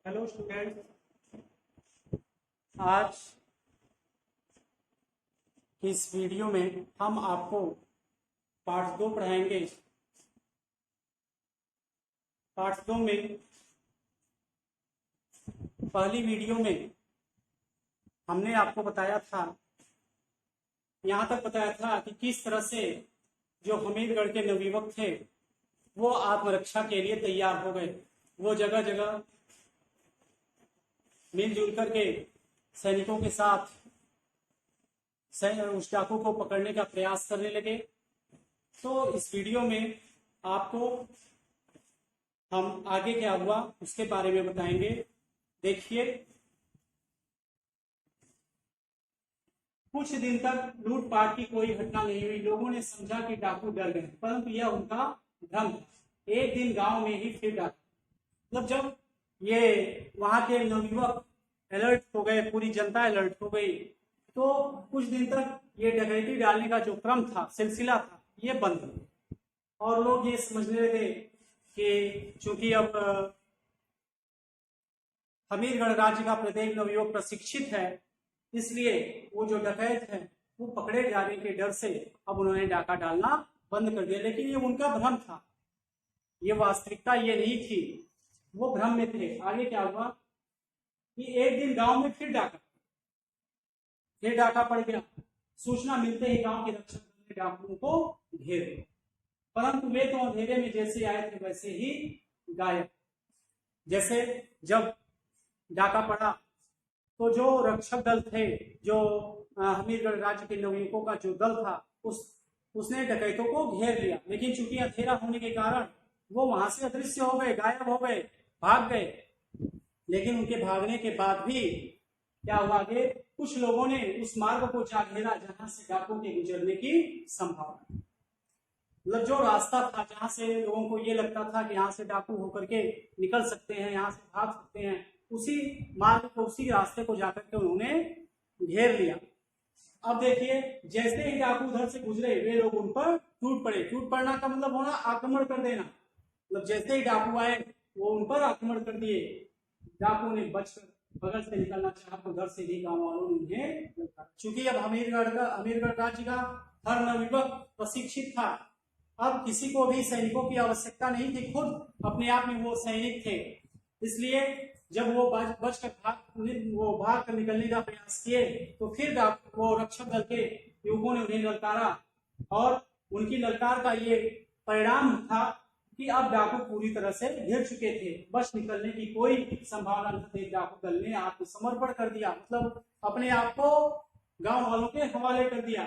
Hello students. आज की इस वीडियो में हम आपको पार्ट 2 पढ़ाएंगे। पार्ट 2 में पहली वीडियो में हमने आपको बताया था, यहाँ तक बताया था कि किस तरह से जो हमीरगढ़ के नवयुवक थे वो आत्मरक्षा के लिए तैयार हो गए। वो जगह जगह मिलजुल करके सैनिकों के साथ उस डाकू को पकड़ने का प्रयास करने लगे। तो इस वीडियो में आपको हम आगे क्या हुआ उसके बारे में बताएंगे। देखिए, कुछ दिन तक लूटपाट की कोई घटना नहीं हुई। लोगों ने समझा कि डाकू डर गए, परंतु यह उनका भ्रम था। एक दिन गांव में ही फिर डाकू, मतलब जब ये वहां के नवयुवक अलर्ट हो गए, पूरी जनता अलर्ट हो गई, तो कुछ दिन तक ये डकैती डालने का जो क्रम था, सिलसिला था, ये बंद हो गया। और लोग ये समझने लगे कि चूंकि अब हमीरगढ़ राज्य का प्रत्येक नवयुवक प्रशिक्षित है, इसलिए वो जो डकैत है वो पकड़े जाने के डर से अब उन्होंने डाका डालना बंद कर दिया। लेकिन ये उनका भ्रम था, ये वास्तविकता ये नहीं थी, वो भ्रम में थे। आगे क्या हुआ कि एक दिन गांव में फिर डाका पड़ गया। सूचना मिलते ही गांव के रक्षक दल ने डाकुओं को घेर लिया, परंतु वे तो अंधेरे में जैसे आए थे वैसे ही गायब। जैसे जब डाका पड़ा तो जो रक्षक दल थे, जो हमीरगढ़ राज्य के नवयुवकों का जो दल था, उसने डकैतों को घेर लिया। लेकिन चूंकि अंधेरा होने के कारण वो वहां से अदृश्य हो गए, गायब हो गए, भाग गए। लेकिन उनके भागने के बाद भी क्या हुआ, आगे कुछ लोगों ने उस मार्ग को जा घेरा जहां से डाकुओं के गुजरने की संभावना, मतलब जो रास्ता था जहां से लोगों को ये लगता था कि यहाँ से डाकू होकर के निकल सकते हैं, यहाँ से भाग सकते हैं, उसी मार्ग को, उसी रास्ते को जाकर के उन्होंने घेर लिया। अब देखिए, जैसे ही डाकू उधर से गुजरे वे लोग उन पर टूट पड़े। टूट पड़ना का मतलब होना आक्रमण कर देना, मतलब जैसे ही डाकू आए वो उन पर आक्रमण कर दिए। डाकू ने बचकर बगल से निकलना चाहा तो घर से भी गांव वालों ने उन्हें, चूंकि अब हमीरगढ़ राज्य का हर नवयुवक प्रशिक्षित था, अब किसी को भी सैनिकों की आवश्यकता नहीं थी, खुद अपने आप में वो सैनिक थे। इसलिए जब वो भाग कर निकलने का प्रयास किए तो फिर वो रक्षक दल के युवकों ने उन्हें ललकारा, और उनकी ललकार का ये परिणाम था कि अब डाकू पूरी तरह से घिर चुके थे, बस निकलने की कोई संभावना न थी। डाकू दल ने आत्मसमर्पण कर दिया, मतलब अपने आप को गांव वालों के हवाले कर दिया।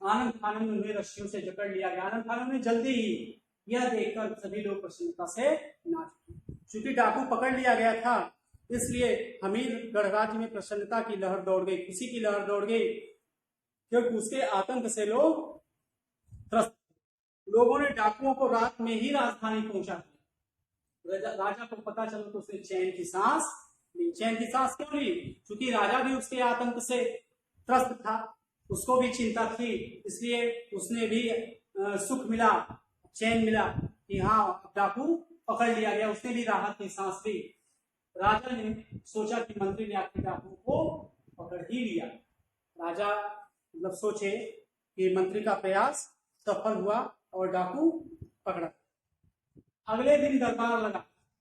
आनंद फानन में उन्हें रस्सियों से जकड़ लिया गया। आनंद फानन में जल्दी ही यह देखकर सभी लोग प्रसन्नता से नाच उठे। चूंकि डाकू पकड़ लिया गया था, इसलिए हमीरगढ़ राज्य में प्रसन्नता की लहर दौड़ गई, खुशी की लहर दौड़ गई, क्योंकि उसके आतंक से लोग त्रस्त। लोगों ने डाकुओं को रात में ही राजधानी पहुंचा दिया। राजा को पता चला तो उसने चैन की सांस ली। चैन की सांस क्यों ली? क्योंकि राजा भी उसके आतंक से त्रस्त था, उसको भी चिंता थी, इसलिए उसने भी सुख मिला, चैन मिला कि हाँ डाकू पकड़ लिया गया। उसने भी राहत की सांस ली। राजा ने सोचा कि मंत्री ने आखिर डाकू को पकड़ ही लिया। राजा मतलब सोचे कि मंत्री का प्रयास सफल हुआ और डाकू पकड़ा। अगले दिन दरबार लगा।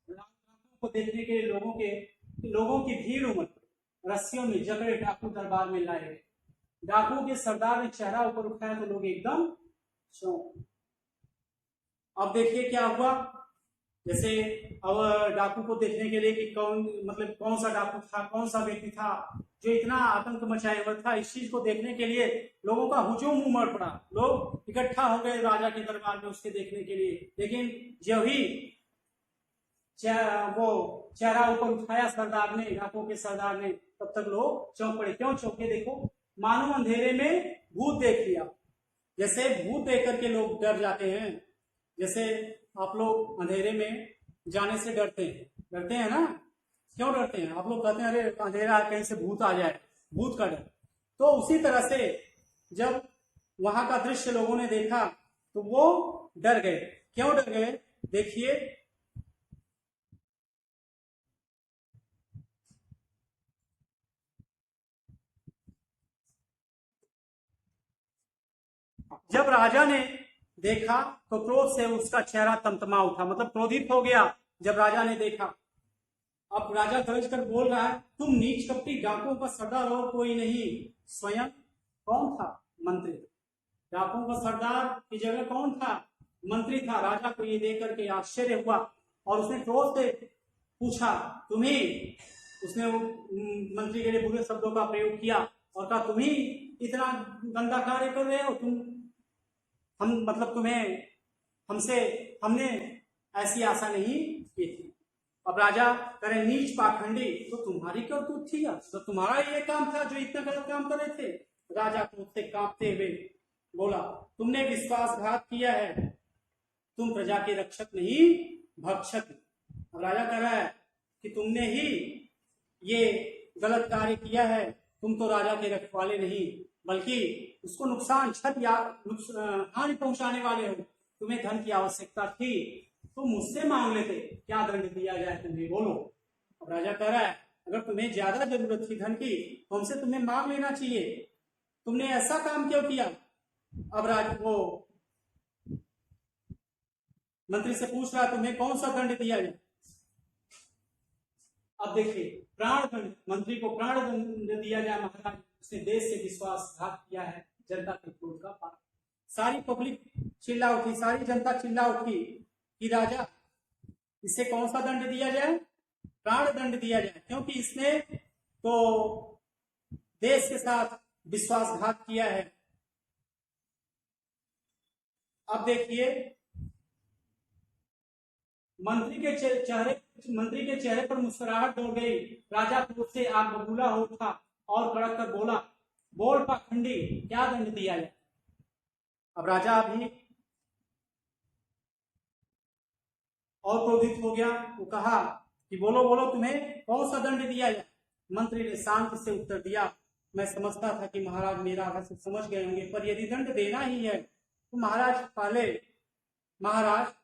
डाकू को देखने के लिए लोगों की भीड़ उमड़, रस्सियों में जकड़े डाकू दरबार में लाए। डाकू के सरदार ने चेहरा ऊपर उठाया तो लोग एकदम चौंक। अब देखिए क्या हुआ। जैसे अब डाकू को देखने के लिए कि कौन सा डाकू था, कौन सा व्यक्ति था जो इतना आतंक मचाए हुआ था, इस चीज को देखने के लिए लोगों का हुजूम उमड़ पड़ा। लोग इकट्ठा हो गए राजा के दरबार में उसके देखने के लिए। लेकिन जब ही वो चेहरा ऊपर उठाया सरदार ने, डाकुओं के सरदार ने, तब तक लोग चौंक पड़े। क्यों चौंके? देखो, मानो अंधेरे में भूत देख लिया। जैसे भूत देख करके लोग डर जाते हैं, जैसे आप लोग अंधेरे में जाने से डरते हैं ना? क्यों डरते हैं? आप लोग कहते हैं अरे अंधेरा कहीं से भूत आ जाए, भूत का डर। तो उसी तरह से जब वहां का दृश्य लोगों ने देखा तो वो डर गए। क्यों डर गए? देखिए, जब राजा ने देखा तो क्रोध से उसका चेहरा तमतमा उठा, मतलब क्रोधित हो गया जब राजा ने देखा। अब राजा गरज कर बोल रहा है, तुम नीच कपटी डाकुओं का सरदार और कोई नहीं, स्वयं कौन था? मंत्री। डाकुओं का सरदार की जगह कौन था? मंत्री था। राजा को ये देख करके आश्चर्य हुआ और उसने क्रोध से पूछा, तुम्हें? उसने वो मंत्री के लिए बुरे शब्दों का प्रयोग किया और कहा, तुम ही इतना गंदा कार्य कर रहे हो? हम मतलब तुम्हें हमने ऐसी आशा नहीं की थी। अब राजा करे, नीच पाखंडी, तो तुम्हारी क्यों तू थी? तो तुम्हारा ये काम था जो इतना गलत काम कर रहे थे? राजा को उससे कांपते हुए बोला, तुमने विश्वासघात किया है, तुम प्रजा के रक्षक नहीं भक्षक। अब राजा कह रहा है कि तुमने ही ये गलत कार्य किया है, तुम तो राजा के रखवाले नहीं बल्कि उसको नुकसान, क्षत या हानि पहुंचाने वाले हो। तुम्हें धन की आवश्यकता थी तो मुझसे मांग लेते, क्या दंड दिया जाए तुम्हें, बोलो। अब राजा कह रहा है, अगर तुम्हें ज्यादा जरूरत थी धन की तो हमसे तुम्हें मांग लेना चाहिए, तुमने ऐसा काम क्यों किया? अब वो मंत्री से पूछ रहा है, तुम्हें कौन सा दंड दिया जाए? अब देखिए, प्राण दंड, मंत्री को प्राण दंड दिया जाए महाराज, उसने देश से विश्वासघात किया है, जनता के क्रोध का पार। सारी पब्लिक चिल्ला उठी, सारी जनता चिल्ला उठी कि राजा, इसे कौन सा दंड दिया जाए? प्राण दंड दिया जाए, क्योंकि इसने तो देश के साथ विश्वासघात किया है। अब देखिए, मंत्री के चेहरे पर मुस्कुराहट दौड़ गई। राजा क्रोध से आग बबूला हो उठा और कड़क कर बोला, बोल पाखंडी, क्या दंड दिया जाए? अब राजा भी और क्रोधित हो गया। वो कहा कि बोलो बोलो, तुम्हें कौन सा दंड दिया जाए? मंत्री ने शांति से उत्तर दिया, मैं समझता था कि महाराज मेरा रहस्य समझ गए होंगे, पर यदि दंड देना ही है तो महाराज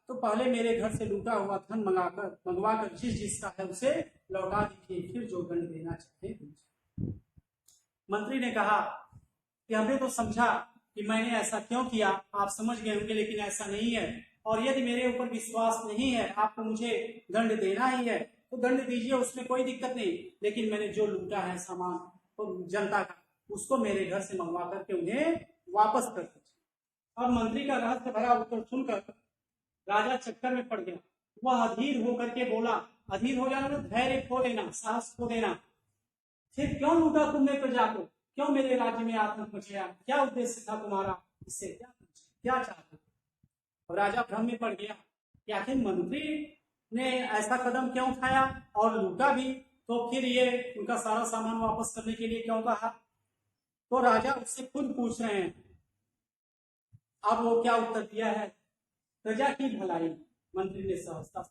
तो पहले मेरे घर से लूटा हुआ धन मंगवाकर जिसका है उसे लौटा दीजिए, फिर जो दंड देना चाहे दीजिए। मंत्री ने कहा कि हमने तो समझा कि मैंने ऐसा क्यों किया, आप समझ गए होंगे, लेकिन ऐसा नहीं है, और यदि मेरे ऊपर विश्वास नहीं है, आपको मुझे दंड देना ही है तो दंड दीजिए, उसमें कोई दिक्कत नहीं, लेकिन मैंने जो लूटा है सामान तो जनता का, उसको मेरे घर से मंगवा करके उन्हें वापस कर दीजिए। अब मंत्री का रहस्य भरा उत्तर सुनकर राजा चक्कर में पड़ गया। वह अधीर होकर के बोला, अधीर हो जाना, धैर्य खो देना, साहस खो देना, फिर क्यों लूटा तुमने प्रजा को? क्यों मेरे राज्य में आतंक मचाया? क्या उद्देश्य था तुम्हारा? इससे क्या चाहते? राजा भ्रम में पड़ गया कि आखिर मंत्री ने ऐसा कदम क्यों उठाया और लूटा भी, तो फिर ये उनका सारा सामान वापस करने के लिए क्यों कहा? तो राजा उससे खुद पूछ रहे हैं। अब वो क्या उत्तर दिया है? प्रजा की भलाई। मंत्री ने सहजता से,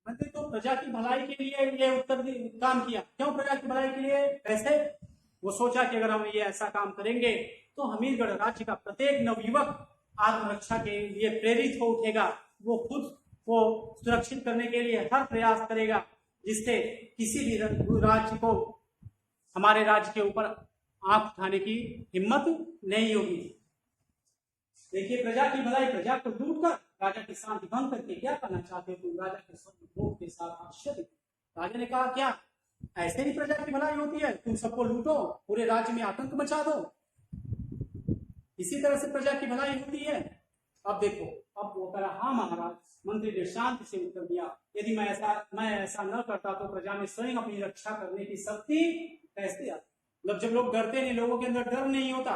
मंत्री तो प्रजा की भलाई के लिए ये उत्तर काम किया। क्यों प्रजा की भलाई के लिए? कैसे? वो सोचा कि अगर हम ये ऐसा काम करेंगे तो हमीरगढ़ राज्य का प्रत्येक नवयुवक आत्मरक्षा के लिए प्रेरित हो उठेगा, वो खुद को सुरक्षित करने के लिए हर प्रयास करेगा, जिससे किसी भी राज्य को, हमारे राज्य के ऊपर आंख उठाने की हिम्मत नहीं होगी। देखिए, प्रजा की भलाई, प्रजा को लूट कर राजा की शांति भंग करके क्या करना चाहते हो तुम? राजा के क्रोध के साथ आश्चर्य। राजा ने कहा, क्या ऐसे ही प्रजा की भलाई होती है? तुम सबको लूटो, पूरे राज्य में आतंक मचा दो, इसी तरह से प्रजा की भलाई होती है? अब देखो, अब वो कहा, हाँ महाराज। मंत्री ने शांति से उत्तर दिया, यदि मैं ऐसा न करता तो प्रजा में स्वयं अपनी रक्षा करने की शक्ति कैसे आती? मतलब जब लोग डरते नहीं, लोगों के अंदर डर नहीं होता,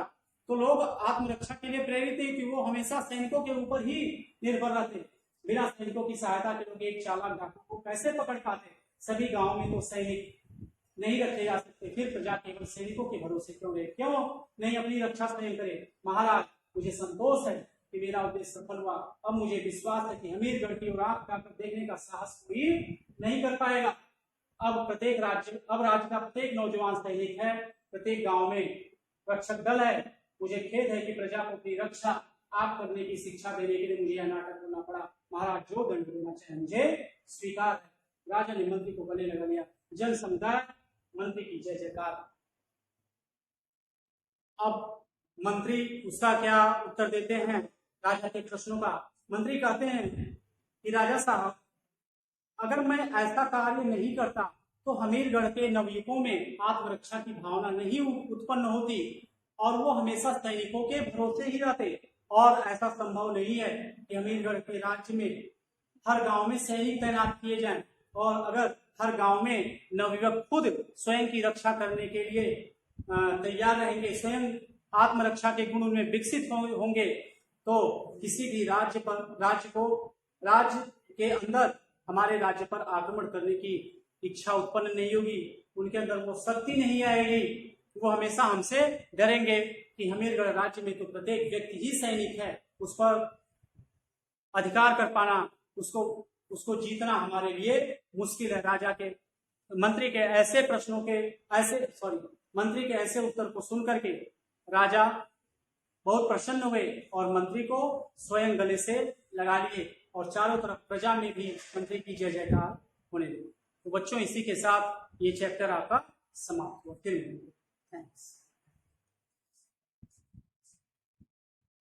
तो लोग आत्मरक्षा के लिए प्रेरित नहीं, कि वो हमेशा सैनिकों के ऊपर ही निर्भर रहते। बिना सैनिकों की सहायता के लोग एक चालाक डाकू को कैसे पकड़ पाते? सभी गांव में तो सैनिक नहीं रखे जा सकते, फिर प्रजा केवल सैनिकों के भरोसे क्यों रहे? क्यों नहीं अपनी रक्षा स्वयं करे? महाराज, मुझे संतोष है कि मेरा उद्देश्य सफल हुआ। अब मुझे विश्वास है कि हमीरगढ़ की ओर आंख उठाकर देखने का साहस कोई नहीं कर पाएगा। अब राज्य का प्रत्येक नौजवान सैनिक है, प्रत्येक गांव में रक्षक दल है। मुझे खेद है कि प्रजा को अपनी रक्षा आप करने की शिक्षा देने के लिए मुझे यह नाटक करना पड़ा। महाराज, जो दंड देना चाहे मुझे स्वीकार है। राजा ने मंत्री को गले लगा लिया। जन समुदाय, मंत्री की जय जयकार। अब मंत्री उसका क्या उत्तर देते हैं राजा के प्रश्नों का। मंत्री कहते हैं कि राजा साहब, अगर मैं ऐसा कार्य नहीं करता तो हमीरगढ़ के नवयुवकों में आत्मरक्षा की भावना नहीं उत्पन्न होती और वो हमेशा सैनिकों के भरोसे ही रहते। और ऐसा संभव नहीं है कि हमीरगढ़ के राज्य में हर गांव में सैनिक तैनात किए जाएं, और अगर हर गांव में नवयुवक खुद स्वयं की रक्षा करने के लिए तैयार रहेंगे, स्वयं आत्मरक्षा के गुण उनमें विकसित होंगे, तो किसी भी राज्य के अंदर हमारे राज्य पर आक्रमण करने की इच्छा उत्पन्न नहीं होगी, उनके अंदर वो शक्ति नहीं आएगी। वो हमेशा हमसे डरेंगे कि हमीरगढ़ राज्य में तो प्रत्येक व्यक्ति ही सैनिक है, उस पर अधिकार कर पाना, उसको जीतना हमारे लिए मुश्किल है। मंत्री के ऐसे उत्तर को सुनकर के राजा बहुत प्रसन्न हुए और मंत्री को स्वयं गले से लगा लिए और चारों तरफ प्रजा में भी मंत्री की जय जयकार होने लगी। तो बच्चों, इसी के साथ ये चैप्टर आपका समाप्त हुआ। फिर थैंक्स।